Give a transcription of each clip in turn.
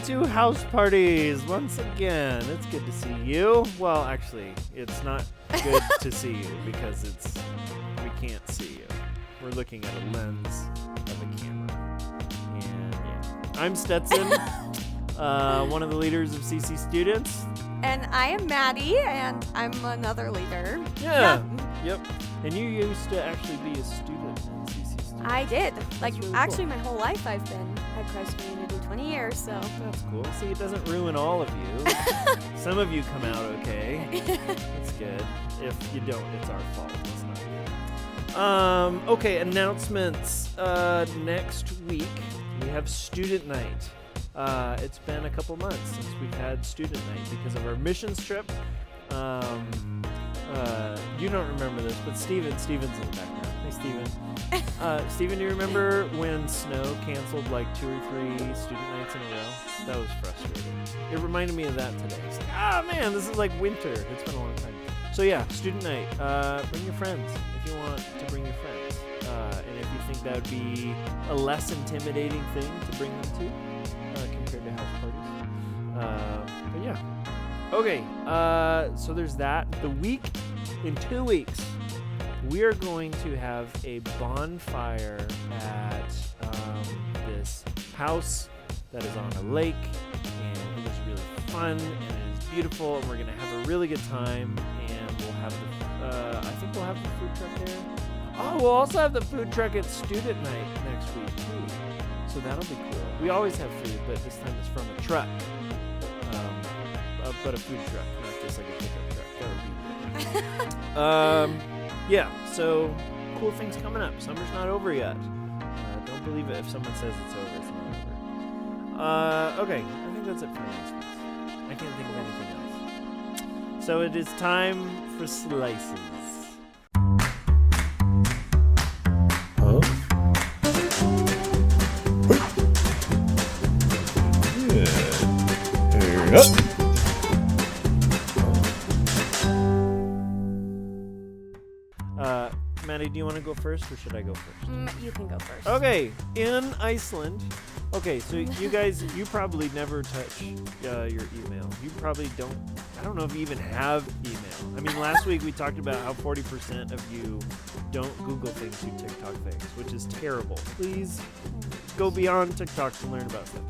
to House Parties once again. It's good to see you. Well, actually, it's not good to see you because we can't see you. We're looking at a lens of a camera. And yeah, I'm Stetson, one of the leaders of CC Students. And I am Maddie, and I'm another leader. Yeah. Yep. And you used to actually be a student in CC Students. I did. Like, really actually, cool. my whole life I've been at Christ Community 20 years, so. That's cool. See, it doesn't ruin all of you. Some of you come out okay. That's good. If you don't, it's our fault. It's not good. Okay, announcements. Next week, we have student night. It's been a couple months since we've had student night because of our missions trip. You don't remember this, but Steven's in the background. Hey, Steven. Steven, do you remember when snow canceled like 2 or 3 student nights in a row? That was frustrating. It reminded me of that today. It's like, man, this is like winter. It's been a long time. So yeah, student night. Bring your friends if you want to bring your friends. And if you think that would be a less intimidating thing to bring them to compared to house parties. But yeah. Okay, so there's that. In 2 weeks, we are going to have a bonfire at this house that is on a lake, and it is really fun, and it is beautiful, and we're going to have a really good time, and we'll have I think we'll have the food truck there. Oh, we'll also have the food truck at student night next week, too. So that'll be cool. We always have food, but this time it's from a truck. But a food truck, not just like a pickup truck. That would be weird. Yeah, so cool things coming up. Summer's not over yet. Don't believe it if someone says it's over. It's not over. Okay, I think that's it for announcements. I can't think of anything else. So it is time for slices. Huh? Yeah. Up. Maddie, do you want to go first, or should I go first? You can go first. Okay, in Iceland. Okay, so you guys, you probably never touch your email. You probably don't. I don't know if you even have email. I mean, last week we talked about how 40% of you don't Google things, you TikTok things, which is terrible. Please go beyond TikTok to learn about stuff.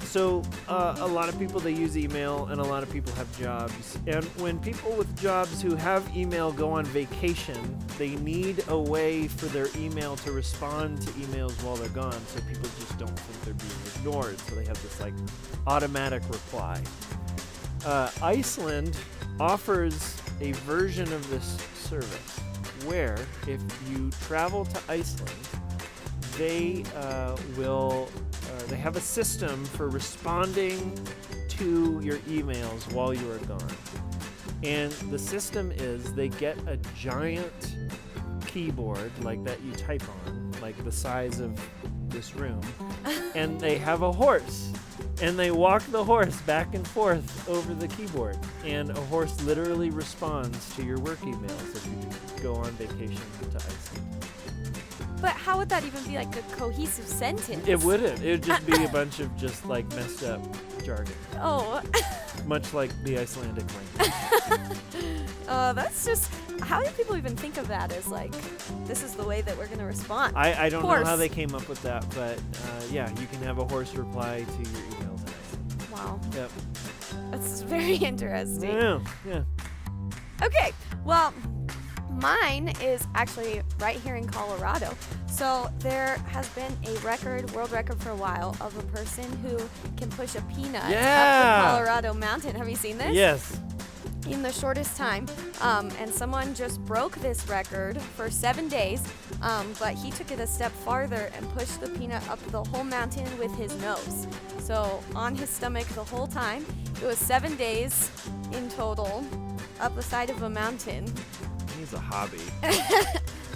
So a lot of people, they use email, and a lot of people have jobs. And when people with jobs who have email go on vacation, they need a way for their email to respond to emails while they're gone, so people just don't think they're being ignored. So they have this like automatic reply. Iceland offers a version of this service where if you travel to Iceland, they they have a system for responding to your emails while you are gone. And the system is they get a giant keyboard like that you type on, like the size of this room, and they have a horse. And they walk the horse back and forth over the keyboard. And a horse literally responds to your work emails if you go on vacation to Iceland. But how would that even be like a cohesive sentence? It wouldn't. It would just be a bunch of just like messed up jargon. Oh. Much like the Icelandic language. That's just, how do people even think of that as like, this is the way that we're going to respond? I don't Horse. know how they came up with that, but yeah, you can have a horse reply to your emails. Wow. Yep. That's very interesting. Yeah. Okay, well, mine is actually right here in Colorado. So there has been a world record for a while, of a person who can push a peanut up the Colorado mountain. Have you seen this? Yes. In the shortest time. And someone just broke this record for 7 days, but he took it a step farther and pushed the peanut up the whole mountain with his nose. So on his stomach the whole time. It was 7 days in total up the side of a mountain. He's a hobby.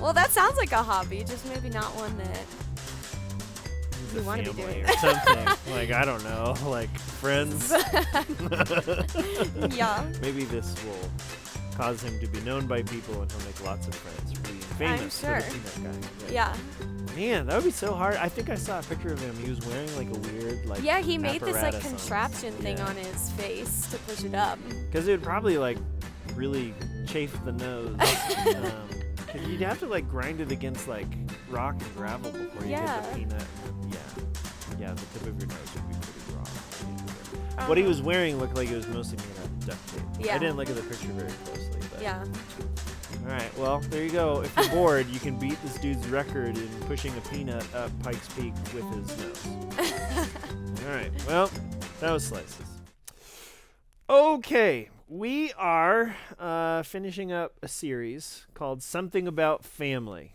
Well, that sounds like a hobby, just maybe not one that He's you a want to be family doing. or something. Like, I don't know, like friends. Yeah. Maybe this will cause him to be known by people and he'll make lots of friends really famous sure. for the peanut guy. Right. Yeah. Man, that would be so hard. I think I saw a picture of him. He was wearing like a weird like Yeah, he made this like apparatus on his- contraption thing yeah. on his face to push it up. Because it would probably like really chafe the nose. 'Cause you'd have to like grind it against like rock and gravel before you get the Yeah. peanut. And yeah, the tip of your nose would be pretty raw. What he was wearing looked like it was mostly made out of duct tape. Yeah. I didn't look at the picture very closely. But. Yeah. All right, well, there you go. If you're bored, you can beat this dude's record in pushing a peanut up Pikes Peak with his nose. All right, well, that was Slices. Okay, we are finishing up a series called Something About Family,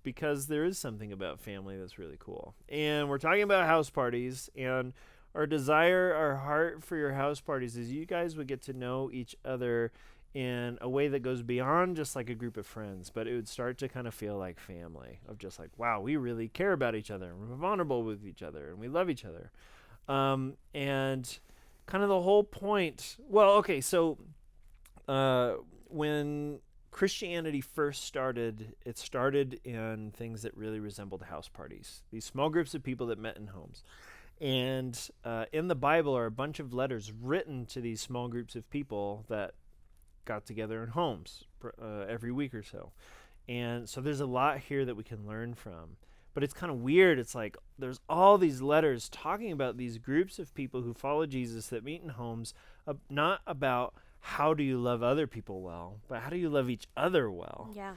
because there is something about family that's really cool. And we're talking about house parties, and our desire, our heart for your house parties is you guys would get to know each other in a way that goes beyond just like a group of friends, but it would start to kind of feel like family, of just like, wow, we really care about each other, and we're vulnerable with each other, and we love each other. And kind of the whole point, well, okay, so when Christianity first started, it started in things that really resembled house parties, these small groups of people that met in homes. And in the Bible are a bunch of letters written to these small groups of people that got together in homes every week or so. And so there's a lot here that we can learn from. But it's kind of weird. It's like there's all these letters talking about these groups of people who follow Jesus that meet in homes, not about how do you love other people well, but how do you love each other well? Yeah.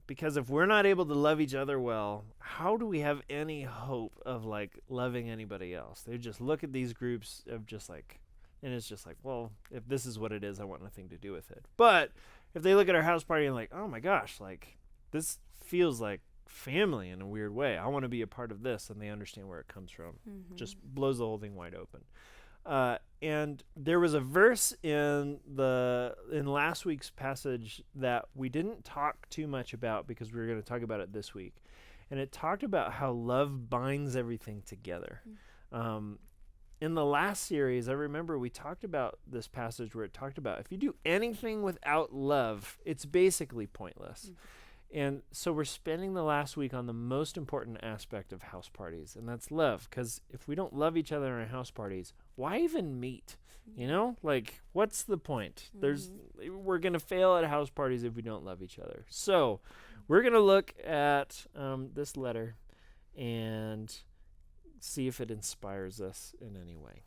Because if we're not able to love each other well, how do we have any hope of like loving anybody else? They just look at these groups of just like, and it's just like, well, if this is what it is, I want nothing to do with it. But if they look at our house party and like, oh my gosh, like this feels like family in a weird way. I want to be a part of this, and they understand where it comes from. Mm-hmm. Just blows the whole thing wide open. And there was a verse in last week's passage that we didn't talk too much about because we were going to talk about it this week. And it talked about how love binds everything together. In the last series, I remember we talked about this passage where it talked about if you do anything without love, it's basically pointless. And so we're spending the last week on the most important aspect of house parties, and that's love. Because if we don't love each other in our house parties, why even meet? You know, like what's the point? We're gonna fail at house parties if we don't love each other. So we're gonna look at this letter and see if it inspires us in any way.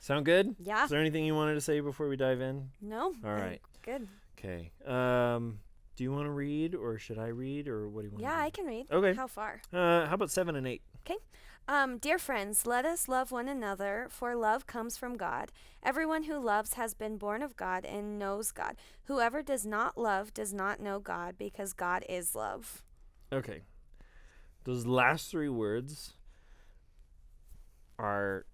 Sound good? Yeah. Is there anything you wanted to say before we dive in? No. All right. Good. Okay. Do you want to read, or should I read, or what do you want? Yeah, I can read. Okay. How far? How about 7 and 8? Dear friends, let us love one another, for love comes from God. Everyone who loves has been born of God and knows God. Whoever does not love does not know God, because God is love. Okay. Those last 3 words are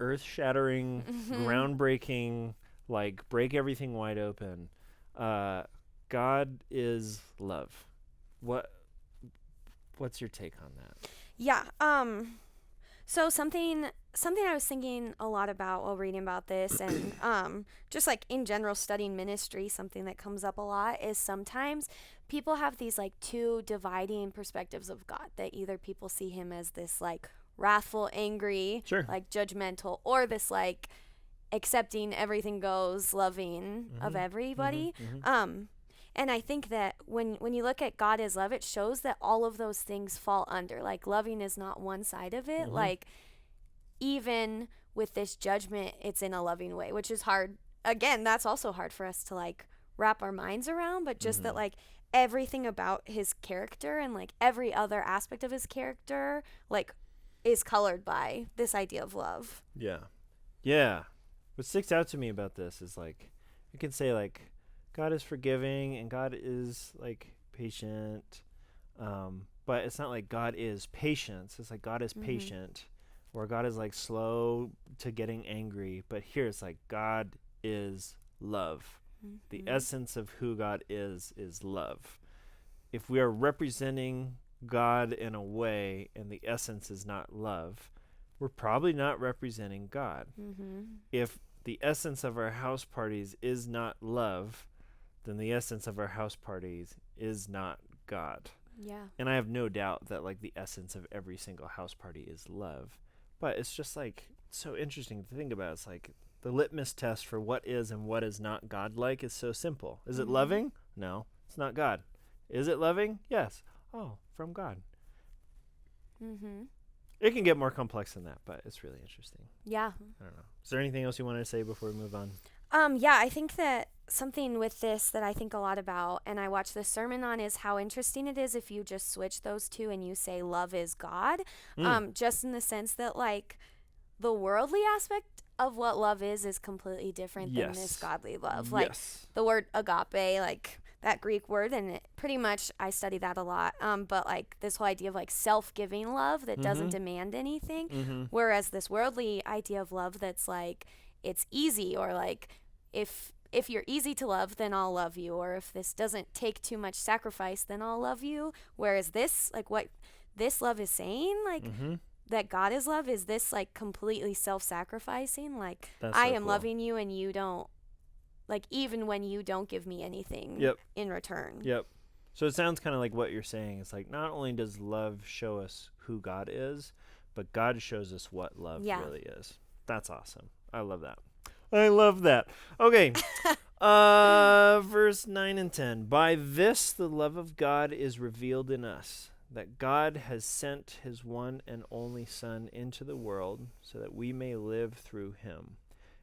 earth-shattering, groundbreaking, like break everything wide open. God is love. What's your take on that? Yeah. So something I was thinking a lot about while reading about this, and just like in general studying ministry, something that comes up a lot is sometimes people have these like 2 dividing perspectives of God. That either people see him as this like wrathful, angry, Sure. like judgmental, or this like accepting, everything goes, loving of everybody. And I think that when you look at God as love, it shows that all of those things fall under. Like, loving is not one side of it. Like, even with this judgment, it's in a loving way, which is hard. Again, that's also hard for us to, like, wrap our minds around. But just that, like, everything about his character and, like, every other aspect of his character, like, is colored by this idea of love. Yeah. Yeah. What sticks out to me about this is, like, you can say, like, God is forgiving and God is like patient, but it's not like God is patience. It's like God is patient, or God is like slow to getting angry. But here it's like God is love. The essence of who God is love. If we are representing God in a way and the essence is not love, we're probably not representing God. If the essence of our house parties is not love, then the essence of our house parties is not God. Yeah. And I have no doubt that like the essence of every single house party is love. But it's just like so interesting to think about. It's like the litmus test for what is and what is not God-like is so simple. Is it loving? No, it's not God. Is it loving? Yes. Oh, from God. Mm-hmm. It can get more complex than that, but it's really interesting. Yeah. I don't know. Is there anything else you wanted to say before we move on? Yeah, I think that something with this that I think a lot about, and I watched this sermon on, is how interesting it is if you just switch those two and you say love is God. Just in the sense that, like, the worldly aspect of what love is completely different than this godly love. Like, the word agape, like, that Greek word, and it pretty much, I study that a lot, but, like, this whole idea of, like, self-giving love that doesn't demand anything, whereas this worldly idea of love that's, like, it's easy, or, like, if you're easy to love, then I'll love you, or if this doesn't take too much sacrifice, then I'll love you, whereas this, like, what this love is saying, like, that God is love, is this, like, completely self-sacrificing, like, I am loving you and you don't, like, even when you don't give me anything in return. Yep. So it sounds kind of like what you're saying. It's like not only does love show us who God is, but God shows us what love really is. That's awesome. I love that. I love that. Okay. Verse 9 and 10. By this the love of God is revealed in us, that God has sent his one and only Son into the world so that we may live through him.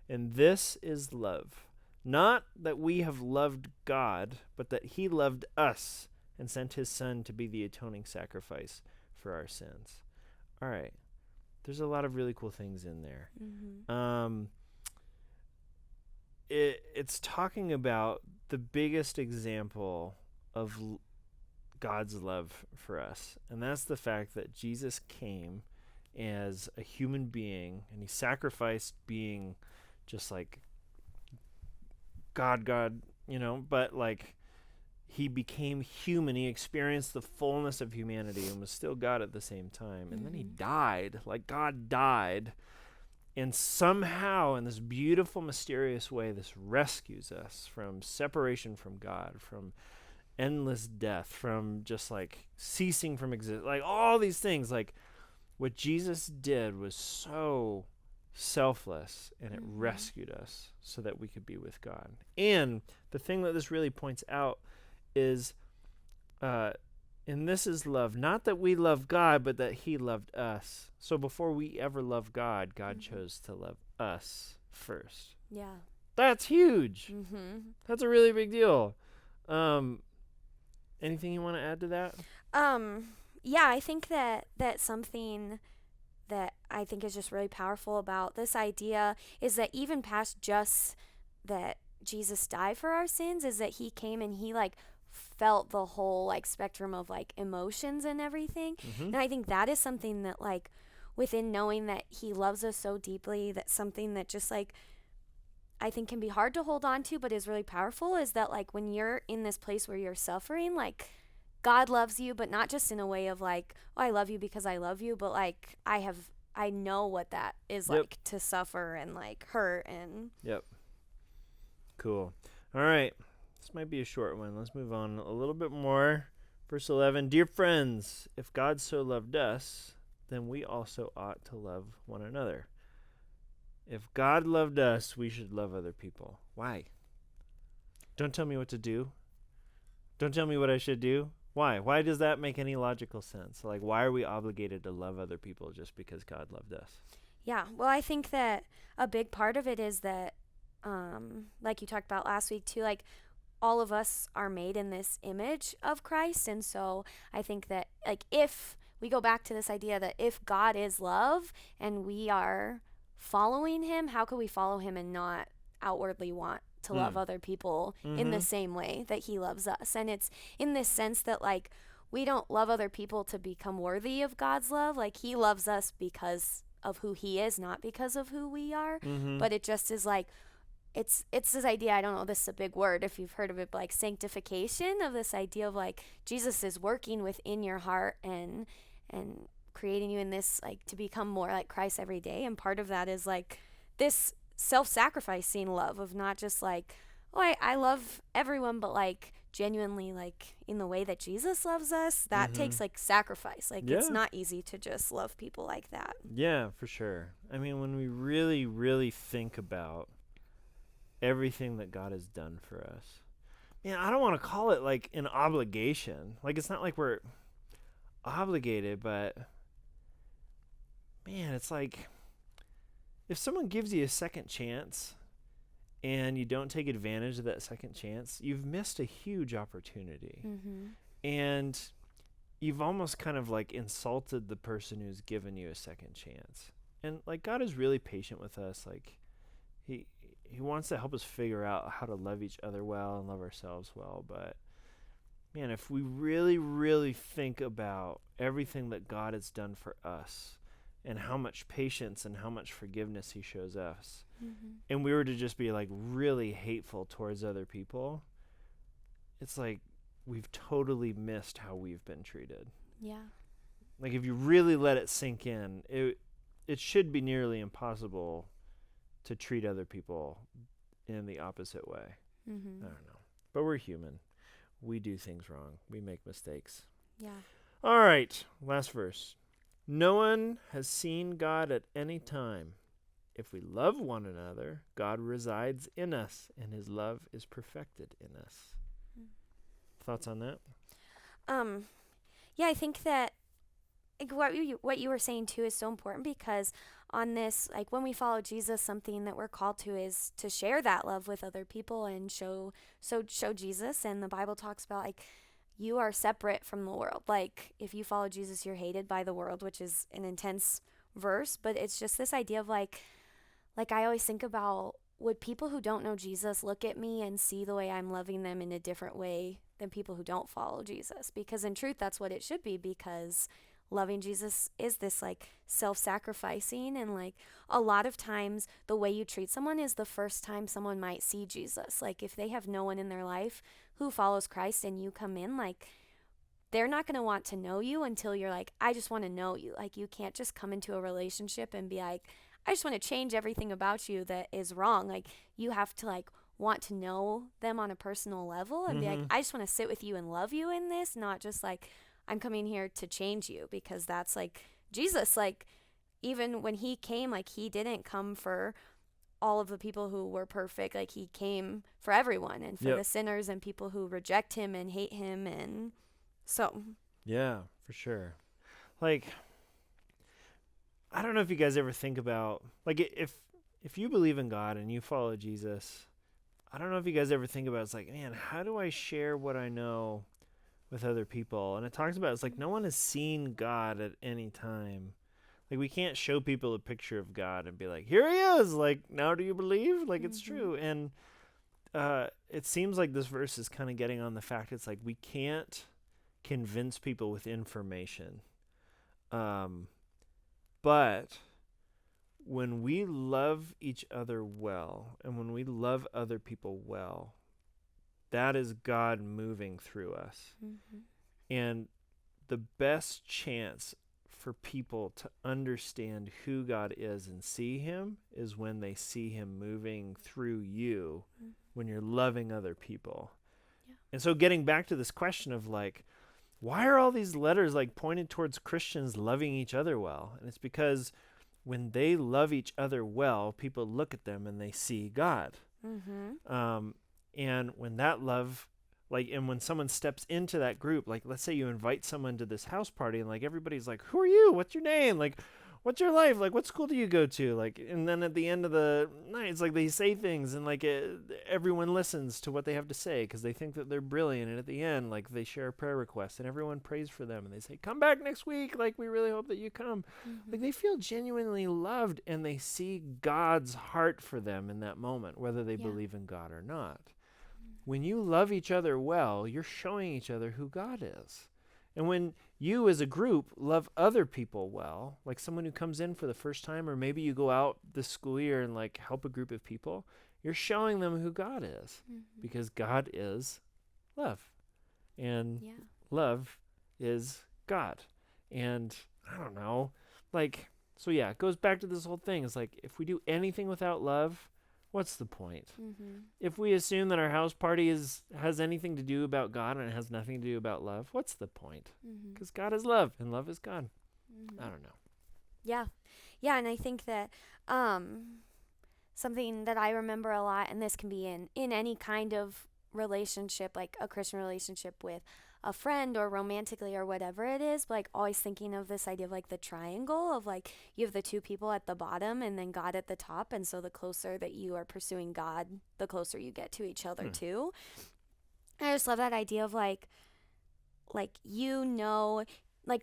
And this is love. Not that we have loved God, but that he loved us and sent his Son to be the atoning sacrifice for our sins. All right. There's a lot of really cool things in there. It's talking about the biggest example of God's love for us, and that's the fact that Jesus came as a human being, and he sacrificed being just like God, but like he became human. He experienced the fullness of humanity and was still God at the same time. And then he died, like God died. And somehow, in this beautiful, mysterious way, this rescues us from separation from God, from endless death, from just like ceasing from existence, like all these things. Like what Jesus did was so selfless, and it rescued us so that we could be with God. And the thing that this really points out is, and this is love, not that we love God, but that he loved us. So before we ever loved God, God chose to love us first. Yeah. That's huge. That's a really big deal. Anything you want to add to that? Yeah, I think that something that I think is just really powerful about this idea is that even past just that Jesus died for our sins, is that he came and he, like, felt the whole, like, spectrum of, like, emotions and everything. And I think that is something that, like, within knowing that he loves us so deeply, that's something that just, like, I think can be hard to hold on to, but is really powerful, is that, like, when you're in this place where you're suffering, like, God loves you, but not just in a way of, like, oh, I love you because I love you, but, like, I know what that is like to suffer and, like, hurt and. Cool. All right. This might be a short one. Let's move on a little bit more. Verse 11. Dear friends, if God so loved us, then we also ought to love one another. If God loved us, we should love other people. Why? Don't tell me what to do. Don't tell me what I should do. Why? Why does that make any logical sense? Like, why are we obligated to love other people just because God loved us? Yeah, well, I think that a big part of it is that, like you talked about last week too, like, all of us are made in this image of Christ. And so I think that, like, if we go back to this idea that if God is love and we are following him, how could we follow him and not outwardly want to love other people in the same way that he loves us? And it's in this sense that, like, we don't love other people to become worthy of God's love. Like, he loves us because of who he is, not because of who we are. But it just is like, it's this idea, I don't know, this is a big word if you've heard of it, but, like, sanctification, of this idea of, like, Jesus is working within your heart and creating you in this, like, to become more like Christ every day. And part of that is, like, this self-sacrificing love of not just, like, oh, I love everyone, but like genuinely, like in the way that Jesus loves us, that Mm-hmm. takes like sacrifice. Like it's Yeah. not easy to just love people like that. Yeah, for sure. I mean, when we really, really think about everything that God has done for us, man, I don't want to call it like an obligation. Like, it's not like we're obligated, but man, it's like if someone gives you a second chance and you don't take advantage of that second chance, you've missed a huge opportunity. Mm-hmm. And you've almost kind of like insulted the person who's given you a second chance. And like God is really patient with us. Like he wants to help us figure out how to love each other well and love ourselves well. But man, if we really, really think about everything that God has done for us and how much patience and how much forgiveness he shows us, Mm-hmm. and we were to just be like really hateful towards other people, it's like we've totally missed how we've been treated. Yeah. Like if you really let it sink in, it should be nearly impossible to treat other people in the opposite way. Mm-hmm. I don't know. But we're human. We do things wrong. We make mistakes. Yeah. All right, last verse. No one has seen God at any time. If we love one another, God resides in us, and his love is perfected in us. Thoughts on that? Yeah, I think that like what you were saying too is so important, because on this, like when we follow Jesus, something that we're called to is to share that love with other people and show Jesus. And the Bible talks about like you are separate from the world. Like if you follow Jesus, you're hated by the world, which is an intense verse, but it's just this idea of like I always think about, would people who don't know Jesus look at me and see the way I'm loving them in a different way than people who don't follow Jesus? Because in truth, that's what it should be, because loving Jesus is this like self-sacrificing, and like a lot of times the way you treat someone is the first time someone might see Jesus. Like if they have no one in their life who follows Christ and you come in, like they're not going to want to know you until you're like, I just want to know you. Like you can't just come into a relationship and be like, I just want to change everything about you that is wrong. Like you have to like want to know them on a personal level and be like, I just want to sit with you and love you in this, not just like I'm coming here to change you, because that's like Jesus. Like even when he came, like he didn't come for all of the people who were perfect. Like he came for everyone and for the sinners and people who reject him and hate him. And so Yeah, for sure. Like I don't know if you guys ever think about, like, if you believe in God and you follow Jesus, I don't know if you guys ever think about, it's like, man, how do I share what I know with other people? And it talks about, it's like no one has seen God at any time. Like we can't show people a picture of God and be like, here he is, like, now do you believe? Like it's true. And it seems like this verse is kind of getting on the fact it's like we can't convince people with information. But when we love each other well, and when we love other people well, that is God moving through us. And the best chance for people to understand who God is and see him is when they see him moving through you, when you're loving other people. Yeah. And so getting back to this question of like, why are all these letters like pointed towards Christians loving each other well? And it's because when they love each other well, people look at them and they see God. And when that love, like, and when someone steps into that group, like, let's say you invite someone to this house party and like everybody's like, who are you? What's your name? Like, what's your life? Like, what school do you go to? Like, and then at the end of the night, it's like they say things and like everyone listens to what they have to say because they think that they're brilliant. And at the end, like they share a prayer request and everyone prays for them and they say, come back next week. Like, we really hope that you come. Like they feel genuinely loved and they see God's heart for them in that moment, whether they believe in God or not. When you love each other well, you're showing each other who God is. And when you as a group love other people well, like someone who comes in for the first time, or maybe you go out this school year and like help a group of people, you're showing them who God is, because God is love. And love is God. And I don't know, like, so yeah, it goes back to this whole thing. It's like, if we do anything without love, what's the point? Mm-hmm. If we assume that our house party has anything to do about God and it has nothing to do about love, what's the point? Mm-hmm. Because God is love and love is God. Mm-hmm. I don't know. Yeah. Yeah, and I think that something that I remember a lot, and this can be in any kind of relationship, like a Christian relationship with a friend or romantically or whatever it is, but like always thinking of this idea of like the triangle of like you have the two people at the bottom and then God at the top, and so the closer that you are pursuing God, the closer you get to each other too. And I just love that idea of like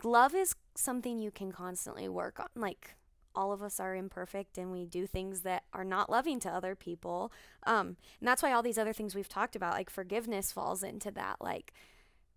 love is something you can constantly work on. Like all of us are imperfect and we do things that are not loving to other people. And that's why all these other things we've talked about, like forgiveness falls into that, like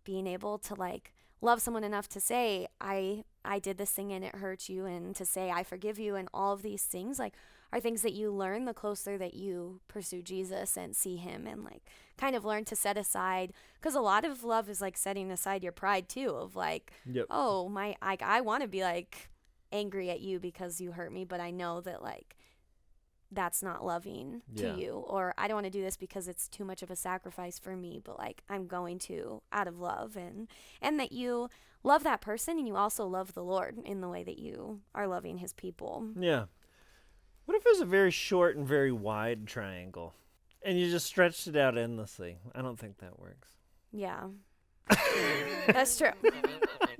being able to like love someone enough to say, I did this thing and it hurt you, and to say, I forgive you. And all of these things like are things that you learn the closer that you pursue Jesus and see him, and like kind of learn to set aside, because a lot of love is like setting aside your pride too, of like, Yep. oh I want to be like angry at you because you hurt me, but I know that like that's not loving to you, or I don't want to do this because it's too much of a sacrifice for me, but like I'm going to out of love, and that you love that person and you also love the Lord in the way that you are loving his people. Yeah. What if it was a very short and very wide triangle and you just stretched it out endlessly? I don't think that works. Yeah. That's true.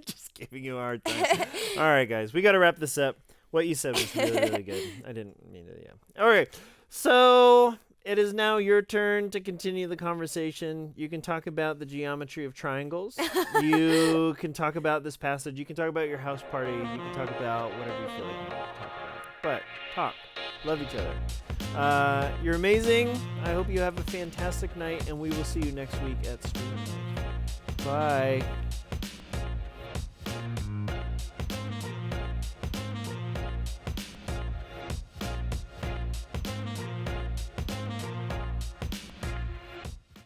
Just giving you a hard time. All right, guys, we got to wrap this up. What you said was really, really good. I didn't mean to, yeah. All right, so it is now your turn to continue the conversation. You can talk about the geometry of triangles. You can talk about this passage. You can talk about your house party. You can talk about whatever you feel like you want to talk about. But talk. Love each other. You're amazing. I hope you have a fantastic night, and we will see you next week at Stream. Bye.